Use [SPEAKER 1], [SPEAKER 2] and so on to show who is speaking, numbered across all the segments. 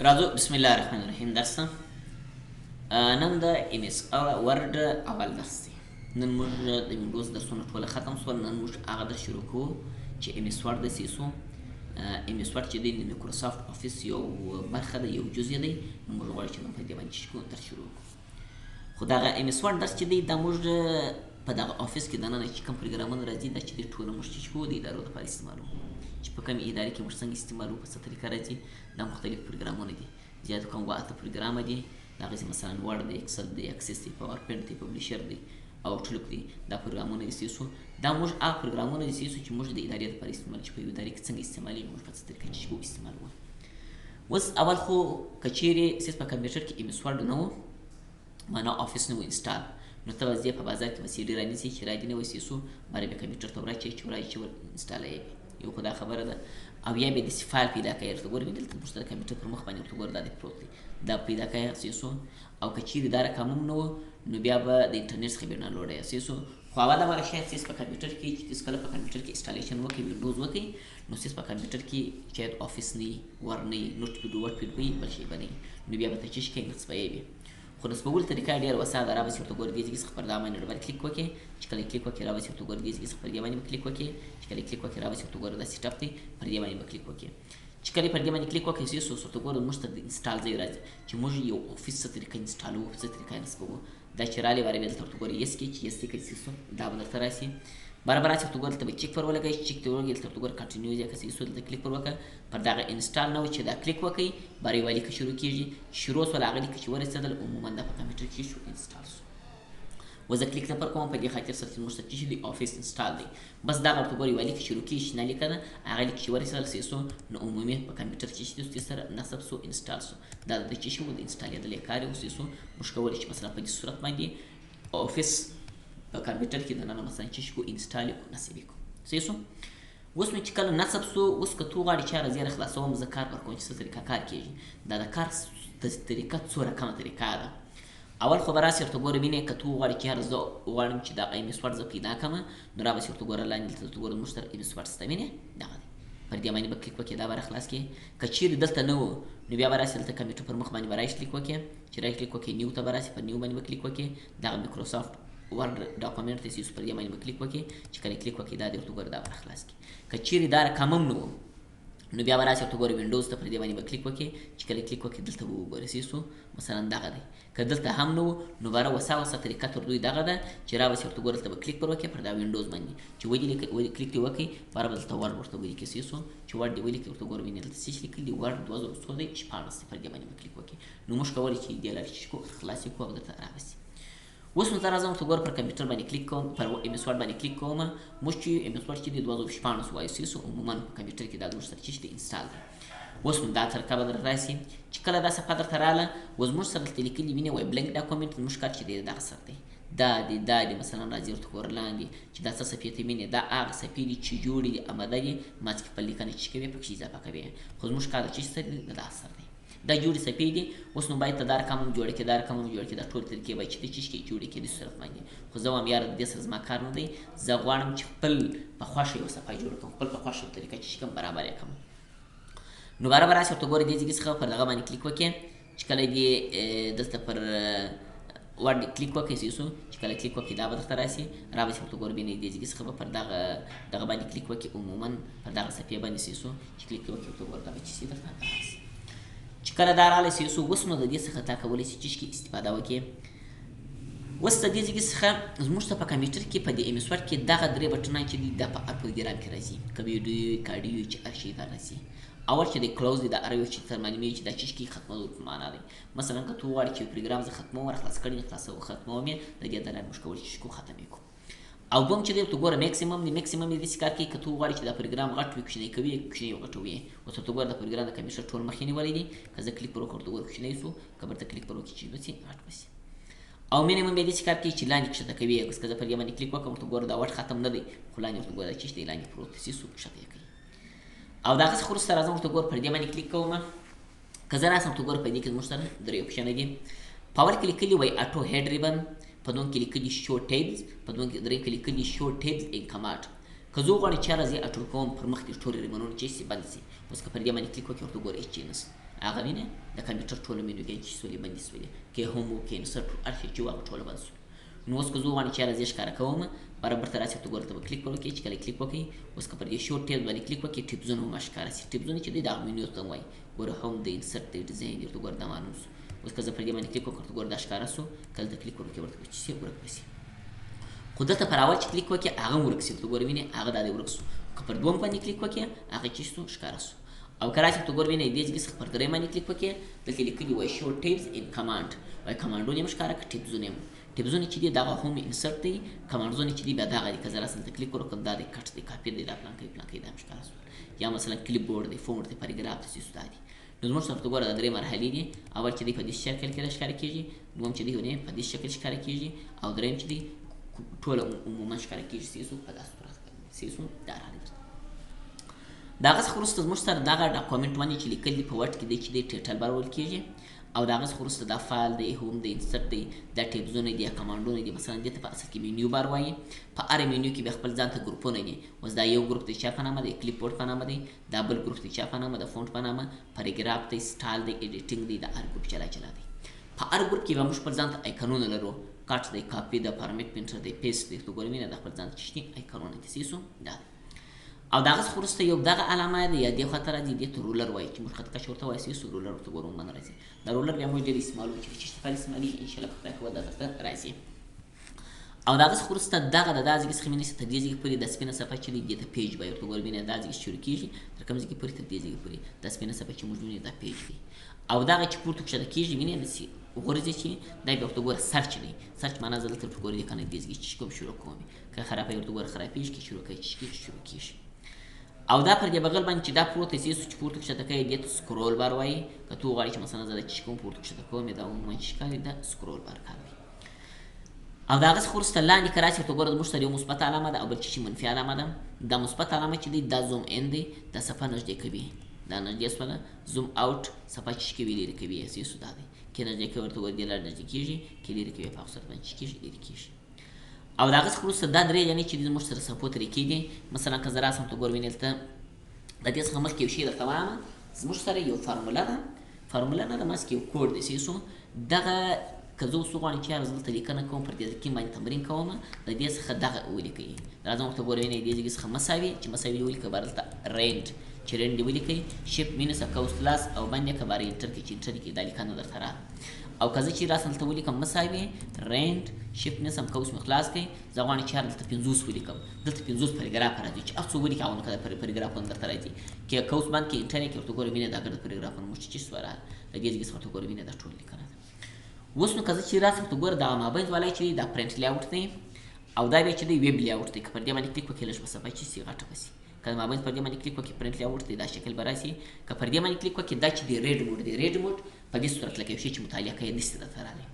[SPEAKER 1] راځو بسم الله الرحمن الرحیم درس ته. نن د ام اس ورډ اول درس دی. نن موږ د وینډوز درسونه ټوله ختم شول. نن موږ هغه درس شروع کوو چې ام اس ورډ د سیسو ام اس ورډ چې دی د مایکروسافټ افیس یو برخه ده، یو جزء دی. نو موږ غواړو چې نن په دې باندې چې درس شروع کړو. خو دغه ام اس ورډ درس چې دی دا موږ په دغه افیس کې دننه چې کوم پروګرامونه راځي دا چې دی ټوله موږ چې کوو د ادارو لپاره استعمالوو. چې په کومې ادارې کې موږ څنګه استعمالوو، په څه طریقه راځي، دا مختلف پروګرامونه دي. زیات کم اته پروګرامه دي. دا غږی مثلا ورډ دی، اکسل دی، اکسس دی، پاور پوینټ دی، پبلشر دی او آوټلوک دی. دا پروګرامونه دي سیسو. دا موږ هغه پروګرامونه دي سیسو چې موږ د ادارې لپاره استعمال، چې په یو ادارې کې څنګه استعمالوي، موږ په څه طریقه چې کوو استعمالوو. اوس اول خو که چیرې سیس په کمپیوټر کې ام اس ورډ نه و، معنا افیس نه و انسټال، نو ته به په بازار کې وسیلې رانیسي چې را دي نه وي سیسو باندې به کمپیوټر ته وراچوي چې وراچوي ور انسټالوي. یو خو دا خبره ده. او یا به داسې فایل پیدا کوي، ورته ګورې دلته موږ د کمپیوټر پر مخ باندې ورته ګوره دا دی پروت دی، دا پیدا کوي سیسو. او که چیرې دا رقم هم نه و نو بیا به د انټرنیټ څخه ډاونلوډوي سیسو. خو اول دغه شی سیس په کمپیوټر کې چې تاسو کله په کمپیوټر کې انسټالیشن وکړئ، وینډوز وکړئ، نو سیس په کمپیوټر کې شاید افیس نه وي، ور نه وي، نوټ پیډ ورډ پیډ وي، بل شی به نه وي. نو بیا به ته چې کوي نصبوي وي. خو نصبول طریقه ډېر وسه ده. رابسې ورته ګورې دې ځای څخه پر دا باندې ډبل کلیک وکړې، چې کله کلیک وکړې رابسې ورته ګورې دې ځای څخه پر دې باندې به کلیک وکړې، چې کله کلیک وکړې رابسې ورته ګوره دا سیټ اپ دی، پر دې باندې به کلیک وکړې. چې کله پر دې باندې کلیک وکړې سیسو ورته ګوره موږ ته د انسټال ځای راځي چې موږ یو افیس څه طریقه انسټالوو، په څه طریقه یې نصبوو. دا چې رالی وارې بیا دلته ورته ګورې یس کې، چې یس کې سیسو دا به درته راسي. برابر راسي ورته ګوره دلته به چیک پر ولګوئ، چې چیک ته ولګوئ دلته ورته ګوره کنټینیو ځای که سیسو دلته کلیک پر وکړه. پر دغه انسټال نه و چې دا کلیک وکړئ بریالي لیکه شروع کېږي. شروع سول هغه لیکه چې ورسېدل عموما دا په کمپیوټر کې شو انسټال سو. و زه کلیک نه پر کوم په دې خاطر سره چې موږ ته چې دی افیس انسټال دی. بس دغه ورته ګورئ یوه لیکه شروع کېږي، شنه لیکه ده، هغه لیکه چې ورسېدل سیسو نو عمومي په کمپیوټر کې چې سره نصب سو انسټال سو. دا د چې شو د انسټالېدل کار یې وسیسو. موږ کولی چې مثلا په دې صورت باندې افیس په کمپیوټر کې دننه مثلا چې کو انسټال کو نصب کو سیسو. اوس نو چې کله نصب سو، اوس که تو غواړې چې هغه زیره خلاصوم زه کار پر کوم چې څه طریقه کار کېږي. دا د کار طریقه څو رقمه طریقه ده. اول خو به راسې ورته ګوره وینې که تو غواړې چې هر زه غواړم چې دغه ام اس ورډ زه پیدا کړم، نو رابسې ورته ګوره لاندې دلته ورته ګوره موږ سره ام اس ورډ شته وینې دغه دی. پر دې باندې به کلیک وکړې، دا به راخلاص کړې. که چیرې دلته نه و نو بیا به راسې دلته کمپیوټر پر مخ باندې به رایټ کلیک وکړې، چې رایټ کلیک وکړې نیو ته به راسې، پر نیو باندې به کلیک وکړې. دغه مایکروسافټ ورډ ډاکومنټ ته سیسو پر دې باندې به کلیک وکړې، چې کله کلیک وکړې دا دې ورته ګوره دا به راخلاص کړې. که چیرې دا رقم هم نه و نو بیا به راسې ورته ګورې وینډوز ته پر دې باندې به کلیک وکړې، چې کله کلیک وکړې دلته به وګورې سیسو مثلا دغه دی. که دلته هم نه و نو باره وسه طریقه تر دوی دغه ده چې رابسې ورته ګوره دلته به کلیک پر وکړې پر دا وینډوز باندې، چې ولې کلیک دې وکړئ باره به دلته ورډ ورته ولیکې سیسو، چې ورډ دې ولیکې ورته ګوره وینې دلته څه لیکلي دي ورډ 2016 پر دې باندې به کلیک وکړې. نو موږ کولی چې دې لارې چې خلاص یې کړو او درته رابسي. اوس نو زه راځم ورته ګوره پر کمپیوټر باندې کلیک کوم، پر ام اس ورډ باندې کلیک کوم. موږ چې ام اس ورډ چې دی 2016 وایي سیسو عموما په کمپیوټر کې دا زموږ سره چې دی انسټال دی. اوس نو دا طریقه به در راسي چې کله دا صفحه درته راله، اوس موږ سره دلته لیکلي وینې وایي بلنک ډاکومنټ، زموږ کار چې دی دغه سره دی، دا دی مثلا راځي ورته ګوره لاندې چې دا څه صفحې ته وینې، دا هغه صفحې دي چې جوړې دي آماده دي، ما چې خپل لیکنه چې کوي پکې اضافه کوي. خو زموږ کار چې سره دی دا سره دی، دا جوړې صفحې دي. اوس نو باید ته دا رقم هم جوړه کړې، دا رقم هم جوړه کړې، دا ټول طریقې باید چې ته چې جوړې کړې دې صورت باندې. خو زه وایم یاره د دې سره زما کار نه دی، زه غواړم چې خپل په خوښه یوه صفحه جوړه کړم، خپل په خوښه طریقه چې کوم برابر یې کړم. نو برابر راسې ورته ګورې دې ځای څخه پر دغه باندې کلیک وکړې، چې کله دې دلته پر ورډ کلیک وکړې سیسو، چې کله کلیک وکړې دا به درته راسي. رابسې ورته ګوره بینې دې ځای څخه به پر دغه باندې کلیک وکړې، عموما پر دغه صفحې باندې سیسو چې کلیک وکړې ورته ګوره دغه چې درته راسي. چې کله دا راغلی سیسو، اوس نو د دې څخه تا کولی شي چې استفاده وکړې. اوس د دې ځای څخه زموږ ته په کمپیوټر کې په دې ام اس ورډ کې دغه درې بټنان چې دي دا په هر پروګرام کې راځي، که ویډیو که اډیو چې هر شی دا راځي. اول چې د کلوز دی دا هر یو چې تر معلومېږي چې دا چې کې ختمول په معنا دی. مثلا که تو غواړې چې یو پروګرام زه ختموم راخلاص کړی ختموم یې، د دې د لارې موږ کولی شو ختم یې کړو. او دوم چې دی ورته ګوره میکسیمم دی، میکسیمم یې داسې کار کوي که تو غواړې چې دا پروګرام غټ وي کوچنی کوي کوچنی غټوي. اوس ورته ګوره د پروګرام د کمپیوټر ټول مخ یې نیولی دی، که زه کلیک پر وکړم ورته ګوره کوچنی سو، که برته کلیک پر وکړي چې بسي غټ بسي. او مینیمم یې داسې کار کوي چې لاندې کښته کوي. اوس که زه پر دې باندې کلیک وکړم ورته ګوره دا وټ ختم نه دی، خو لاندې ورته ګوره دا چې دی لاندې پروت دی سیسو کښته یې کوي. او دغه څخه وروسته راځم ورته ګوره پر دې باندې کلیک کوم. که زه راسم ورته ګوره په دې کې زموږ سره درې اپشنه دي. په اول کې لیکلي وایي اټو هیډ ریبن، په دوم کې لیکلي شو ټیبز، په درېم کې لیکلي شو ټیبز ان کماټ. که زه وغواړم چې هره ځای اټو کوم پر مخ دې ټول ریبنونه چې سي بند سي. اوس که پر دې باندې کلیک وکړې ورته ګوره هېڅ چی نشته، هغه وینې د کمپیوټر ټوله منیوګانې چې سولې بندې سولې که یې هوم که انسرټ هر شی چې و هغه ټوله بند سو. نو اوس که زه وغواړم چې یاره زه یې ښکاره کوم برابر ته راسي ورته ګوره ته به کلیک وکړئ چې کله کلیک وکړئ اوس که پر دې شو ټیب باندې کلیک وکړئ ټیبزونه هم ښکاره سي. ټیبزونه چې دی د هغه منیو ته وایي ګوره هوم د انسرټ د ډیزاین دی ورته ګوره دا معلوم سو. اوس که زه پر دې باندې کلیک وکړم ورته ګوره دا ښکاره سو کله ته کلیک وکړئ ورته به چې سي ورک به سي. خو دلته پر اول چې کلیک وکړې هغه هم ورک سي ورته ګوره وینې هغه دا دی ورک سو. که پر دوم باندې کلیک وکړې هغه چې سو ښکاره سو. او که راسي ورته ګوره وینې دې ځای څخه پر درېیم باندې کلیک وکړې دلته لیکلي وایي شو ټیبز ان کمانډ وایي کمانډونه هم ښکاره کړه ټیبزونه هم. ټیبزونه چې دي دغه هم انسرټ دی کمانډزونه چې دي بیا دغه دي که زه راسم ته کلیک وکړم دا دی کټ دی کاپي دی دا پلانکۍ پلانکۍ دا هم ښکاره سول. یا مثلا کلیپ بورډ دی فونټ دی پاراګراف دی څه دا دي. نو زموږ سره ورته ګوره دا درې مرحلې دي. اول چې دی په دې شکل کې ښکاره کېږي دوم چې دی په دې شکل ښکاره کېږي او درېیم چې دی ټوله عموما ښکاره کېږي څه په داسې صورت باندې څه دا راغلی. د هغه څخه وروسته زموږ سره دغه ډاکومنټ باندې چې لیکل دي په وټ کې دی چې دی ټایټل بار ویل کېږي او د هغه څخه وروسته دا فایل دی هوم دی انسرټ دی دا ټیبزونه دي یا کمانډونه دي مثلا دې ته په اصل کې منیو بار وایي. په هر منیو کې بیا خپل ځان ته ګروپونه دي. اوس دا یو ګروپ دی چا په نامه دی کلیپ بورډ په نامه دی دا بل ګروپ دی چا په نامه د فونټ په نامه پاراګراف دی سټایل دی ایډیټینګ دی دا هر ګروپ چلا چلا دی. په هر ګروپ کې به موږ خپل ځان ته آیکنونه لرو کټ دی کاپي د فارمیټ پرنټر دی پیسټ دی ته ګورئ مینه د خپل ځان ته چې آیکنونه دي څه دا او دغه څخه وروسته یو دغه علامه ده یا دې خواته راځي دې ته رولر وایي چې موږ خط کش ورته وایي څه رولر ورته ګورو باندې راځي. دا رولر بیا موږ ډېر استعمالو چې استفاده استعمالي ان شاء الله په خدای خو دا درته راځي. او دغه څخه وروسته دغه د دازګي څخه مینه تر دې ځای پورې د سپینه صفحه چې دې ته پیج وایي ورته ګورئ مینه دا ځای شروع کیږي تر کوم ځای پورې تر دې ځای پورې د سپینه صفحه چې موږ ویني دا پیج دی. او دغه چې پورته کښته کیږي ویني دسي وګورئ چې دا بیا ورته ګوره سرچ دی. سرچ معنا زه دلته ورته ګورئ کنه دې ځای چې کوم شروع کوم که خرابه ورته ګوره خرابېږي کې شروع کوي چې شروع کیږي. او دا پر دې بغل باندې چې دا پروته سي چې پورته کښته کوي دې ته سکرول بار وایي. که تو غواړې چې مثلا زه د چې کوم پورته کښته کوم دا عموما چې ښکاري دا سکرول بار کار وي. او د هغه څخه وروسته لاندې که راسي ورته ګوره زموږ سره یو مثبت علامه ده او بل چې منفي علامه ده. دا مثبت علامه چې دی دا زوم ان دی دا صفحه نږدې کوي دا نږدې سوله زوم اوټ صفحه چې کوي لرې کوي څه دا دی کې نږدې کوي ورته ګوره دې لار نږدې کېږي کې لرې کوي په اوسط باندې چې کېږي لرې کېږي. او د هغه څخه وروسته دا درې یعنې چې زموږ سره څپو طریقې دي. مثلا که زه راسم ته ګوره وینې دلته د دې څخه مخکې یو شی درته وایم زموږ سره یو فارموله ده فارموله نه ده ماسکې یو کوډ دی څه دغه که زه اوس وغواړم چې یاره زه دلته لیکنه کوم پر دې ځکې باندې تمرین کوم د دې څخه دغه ولیکئ. راځم ورته ګوره وینئ دې ځای څخه مساوي چې مساوي ولیکئ بار دلته رینډ چې رینډ دې ولیکئ شیفټ مینس اکاوس لاس او باندې که بار انټر کړئ چې انټر کړئ دا لیکنه درته راغله. او که زه چې راسم دلته ولیکم مساوي رینډ شیفټ مینس هم قوس مې خلاص کړئ زه غواړم چې یاره دلته 50 ولیکم دلته 50 پاراګراف راځي چې هر څو ولیکئ هغه که پاراګرافونه درته راځي که قوس باندې کې انټر کړئ ورته ګوره وینئ دا ګرد پاراګرافونه موږ چې څه راغله د دې ځای څخه ورته ګوره وینئ دا ټول لیکنه ده. اوس نو که زه چې راسم ته ګوره دغه مابینځ والی چې دی دا پرنټ لیاوټ دی او دا بیا چې دی ویب لیاوټ دی که پر دې باندې کلیک وکړې لږ په صفحه چې سي غټه به سي که د مابینځ پر دې باندې کلیک وکړې پرنټ لیاوټ دی دا شکل به راسي. که پر دې باندې کلیک وکړې دا چې دی ریډ موډ دی ریډ موډ په دې صورت لکه یو شی چې مطالعه کوي داسې درته راغلی.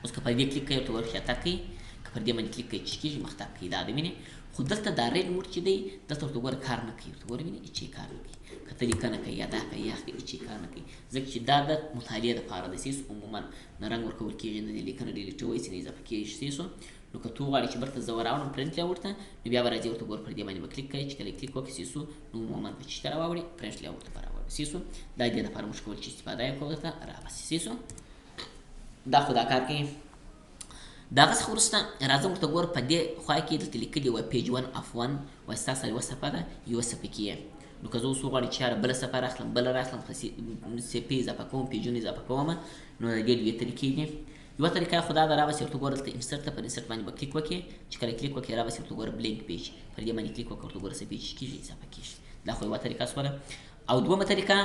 [SPEAKER 1] اوس که پر دې کلیک کوئ ورته ورخطا کوي که پر دې باندې کلیک کوئ چې کېږي مخته کوي دا د وینې. خو دلته دا ریډ موډ چې دی دلته ورته ګوره کار نه کوي ورته ګوره وینې هېڅ کار نه کوي که ته لیکنه کوي یا دا کوي یا هېڅ کار نه کوي ځکه چې دا د مطالعې دپاره دی څه عموما نه رنګ ورکول کېږي نه دې لیکنه ډیلیټوئ څه نه اضافه کېږي څه. نو که تو غواړې چې برته زه وراوړم پرنټ لیاوټ ته نو بیا به راځې ورته ګوره پر دې باندې به کلیک کوئ چې کله کلیک وکړې څه نو عموما به چې ته راواوړې پرنټ لیاوټ ته به راوړې څه دا دې دپاره موږ کول چې استفاده یې کوو درته راباسي څه دا خو دا کار کوي. د هغه څخه وروسته راځم ورته ګوره په دې خوا کې دلته لیکلي وایي پیج 1 اف 1 وایي ستا سره یوه صفحه ده یوه صفحه کې یې. نو که زه اوس وغواړم چې یاره بله صفحه راخلم بله راخلم صفحې اضافه کوم پیجونه اضافه کوم نو د دې دوې طریقې دي. یوه طریقه خو دا ده راباسي ورته ګوره دلته انسرټ ته پر انسرټ باندې به کلیک وکړې چې کله کلیک وکړې راباسي ورته ګوره بلینک پیج پر دې باندې کلیک وکړه ورته ګوره څه پیج کېږي اضافه کېږي. دا خو یوه طریقه شوله. او دومه طریقه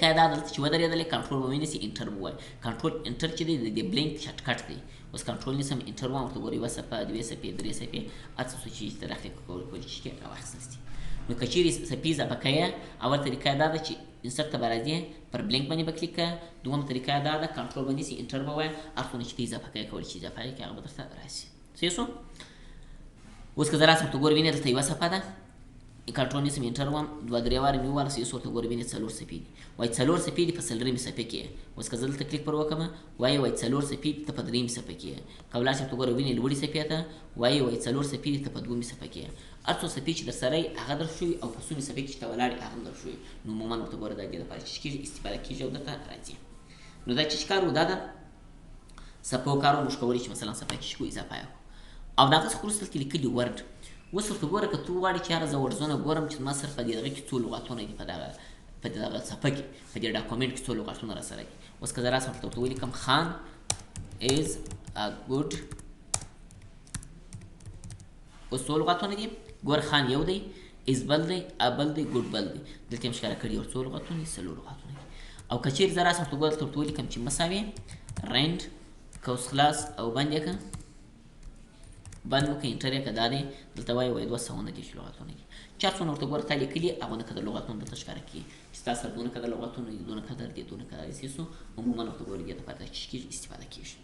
[SPEAKER 1] یې دا ده چې ودرېدلې کنټرول به ونیسي انټر به ووایي کنټرول انټر چې دی د دې بلینک شارټکټ دی. اوس کنټرول نیسم انټر وایم ورته ګوره یوه صفحه دوې صفحې درې صفحې هر څه چې ته راخلې کولی شي چې راواخیستل شي. نو که چیرې صفحې اضافه کوې اول طریقه یې دا ده چې انسرټ ته به راځې پر بلینک باندې به کلیک کوه. دومه طریقه یې دا ده کنټرول به نیسي انټر به ووایه هر څونه چې ته اضافه کوې کولی شي اضافه یې کړې هغه به درته راسي صحیح شو. اوس که زه راسم ورته ګوره وینې دلته یوه صفحه ده کنټرول نیسم انټر وایم دوه درې وارې مې ووهله څه ورته ګوره وینې 4 صفحې دي وایي 4 صفحې دي په 4مې صفحې کې. اوس که زه دلته کلیک پر وکړم وایي 4 صفحې دي ته په 3مې صفحې کې. که ولاړ شم ورته ګوره وینې لوړې صفحې ته وایي 4 صفحې دي ته په 2مې صفحې کې. هر څو صفحې چې در سره یي هغه در ښوي او په څومره صفحې کې چې ته ولاړ یې هغه هم در ښوي. نو عموما ورته ګوره دا دې لپاره چې کېږي استفاده کېږي او درته راځي. نو دا چې کار و دا ده څپو کار و موږ کولی چې مثلا صفحه کې شو اضافه یې کړو او د هغه څخه وروسته دلته لیکلي ورډ. اوس ورته ګوره که ته وغواړې چې یاره زه ورډزونه ګورم چې زما صرف په دې دغه کې څو لغاتونه دي په دغه صفحه کې په دې ډاکومنټ کې څو لغاتونه را سره دي. اوس که زه راسم ورته ولیکم خان is a good اوس څو لغاتونه دي ګوره خان یو دی is بل دی بل دی ګوډ بل دی دلته یې ښکاره کړي یو څو لغاتونه دي څلور لغاتونه دي. او که چیرې زه راسم ورته ولیکم چې مساوي رینډ قوس خلاص او بند یې کړه بند مو که انټر یې کړه دا دی دلته وایي 290 لغاتونه دي. چې هر څونه ورته ګوره تا لیکلي هغونه که د لغاتونه دلته ښکاره کړي چې ستا سره دونه که د لغاتونه دي دونه که در دي دونه که داسې څه عموما ورته ګوره دې دپاره دا چې کېږي استفاده کېږي.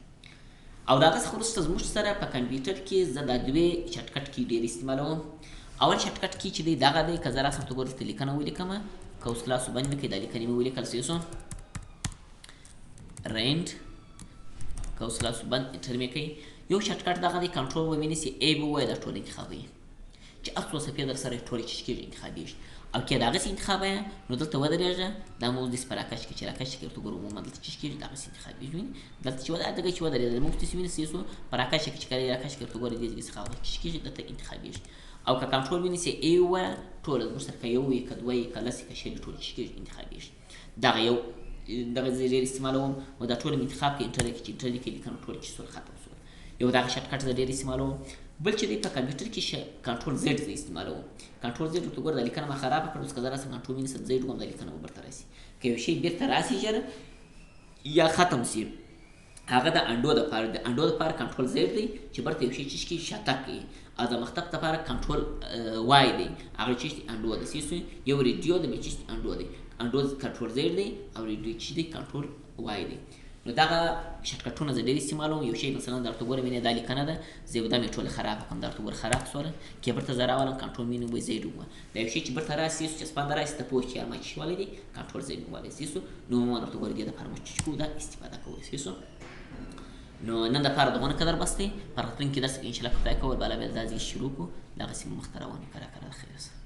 [SPEAKER 1] او د هغه څخه وروسته زموږ سره په کمپیوټر کې زه دا دوې شارټکټ کي ډېر استعمالوم. اول شارټکټ کي چې دی دغه دی که زه راسم ورته ګوره دلته لیکنه ولیکمه قوس خلاص بند مې کړئ دا لیکنې مې ولیکل څه رینډ قوس خلاص بند انټر مې کړئ. یو شارټکټ دغه دی کنټرول به مې نیسي ای به ووایه دا ټول انتخابوي چې هر څو صفحې در سره ټولې چې کېږي انتخابېږي او که دغسې انتخابویه نو دلته ودرېږه دا مو داسې په راکش کې چې راکش کې ورته ګورو عموما دلته چې کېږي دغسې انتخابېږي وینې دلته چې دغه چې ودرېده موږ داسې وینې څه په راکش کې چې کله راکش کې ورته ګورې دې ځای څخه هغه چې کېږي دلته انتخابېږي. او که کنټرول ونیسي ای ووایه ټوله زموږ سره که یو وي که دوه وي که لس وي که شل وي ټول چې کېږي انتخابېږي. دغه یو دغه زه ډېر استعمالوم او دا ټول مې انتخاب کړي انټر یې کړي چې انټر یې کړي لیکنه ټول چې سول ختم سول. یو دغه شارټکټ زه ډېر استعمالوم. بل چې دی په کمپیوټر کې کنټرول زیډ زه استعمالوم. کنټرول زیډ ورته ګوره دا لیکنه ما خرابه کړه اوس که زه راسم کنټرول ونیسم زیډ وکړم دا لیکنه به بېرته راسي. که یو شی بېرته راسي ژر یا ختم سي هغه د انډو دپاره د انډو دپاره کنټرول زیډ دی چې برته یو شی چې کړي شاتګ کوي او د مختب دپاره کنټرول وای دی هغه چې انډو ده څه یو ریډیو د بل چې انډو دی انډو کنټرول زیډ دی او ریډیو چې دی کنټرول وای دی. نو دغه شارټکټونه زه ډېر استعمالوم. یو شی مثلا درته ګوره مینې دا لیکنه ده زه یو دم یې ټوله خرابه کړم درته ګوره خراب سوله که یې برته زه راولم کنټرول مې نوم زیډ ووایه دا یو شی چې برته راسي چې سپانده راسي ته پوه چې ما چې شولی دی کنټرول زیډ ووایه څه نو عموما درته ګوره دې دپاره موږ چې کوو دا استفاده کوو څه. نو نن دپاره دغونه قدر بس دی په راتلونکي درس کې انشاءالله که خدای کول بالا بیا دا ځای شروع کړو دغسې مو مخته روان وي کله کله د خیر سره.